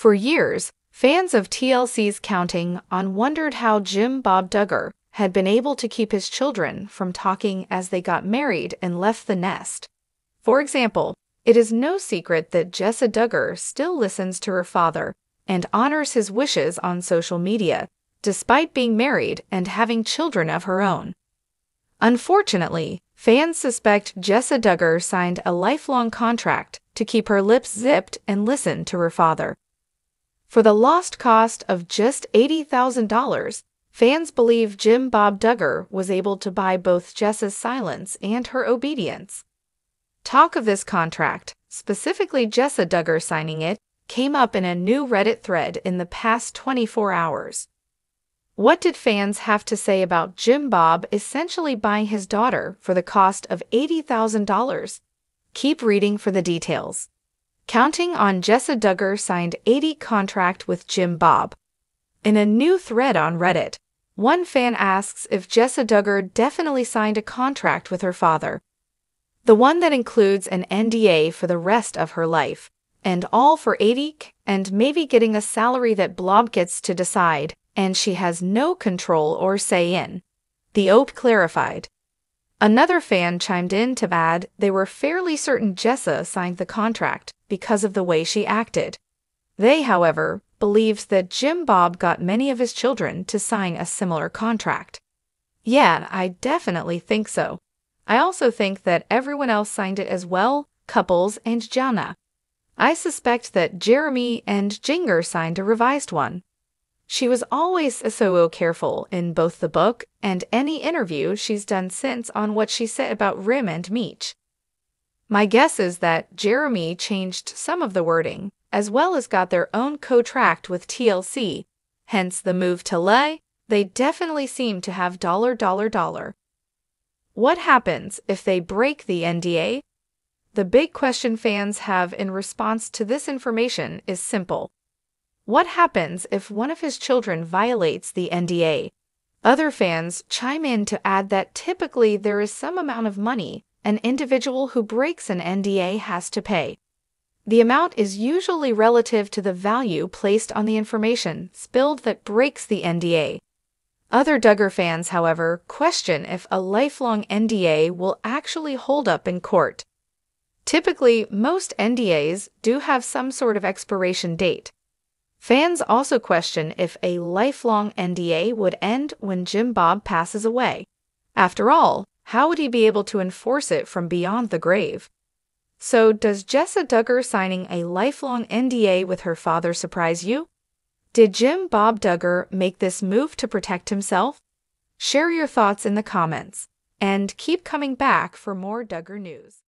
For years, fans of TLC's Counting On wondered how Jim Bob Duggar had been able to keep his children from talking as they got married and left the nest. For example, it is no secret that Jessa Duggar still listens to her father and honors his wishes on social media, despite being married and having children of her own. Unfortunately, fans suspect Jessa Duggar signed a lifelong contract to keep her lips zipped and listen to her father. For the lost cost of just $80,000, fans believe Jim Bob Duggar was able to buy both Jessa's silence and her obedience. Talk of this contract, specifically Jessa Duggar signing it, came up in a new Reddit thread in the past 24 hours. What did fans have to say about Jim Bob essentially buying his daughter for the cost of $80,000? Keep reading for the details. Counting On Jessa Duggar signed $80,000 contract with Jim Bob. In a new thread on Reddit, one fan asks if Jessa Duggar definitely signed a contract with her father. The one that includes an NDA for the rest of her life, and all for $80,000 and maybe getting a salary that Blob gets to decide, and she has no control or say in. The OP clarified. Another fan chimed in to add they were fairly certain Jessa signed the contract because of the way she acted. They, however, believed that Jim Bob got many of his children to sign a similar contract. Yeah, I definitely think so. I also think that everyone else signed it as well, Couples and Jana. I suspect that Jeremy and Jinger signed a revised one. She was always so careful in both the book and any interview she's done since on what she said about Rim and Meech. My guess is that Jeremy changed some of the wording, as well as got their own co-tract with TLC, hence the move to LA. They definitely seem to have $. What happens if they break the NDA? The big question fans have in response to this information is simple. What happens if one of his children violates the NDA? Other fans chime in to add that typically there is some amount of money an individual who breaks an NDA has to pay. The amount is usually relative to the value placed on the information spilled that breaks the NDA. Other Duggar fans, however, question if a lifelong NDA will actually hold up in court. Typically, most NDAs do have some sort of expiration date. Fans also question if a lifelong NDA would end when Jim Bob passes away. After all, how would he be able to enforce it from beyond the grave? So, does Jessa Duggar signing a lifelong NDA with her father surprise you? Did Jim Bob Duggar make this move to protect himself? Share your thoughts in the comments, and keep coming back for more Duggar news.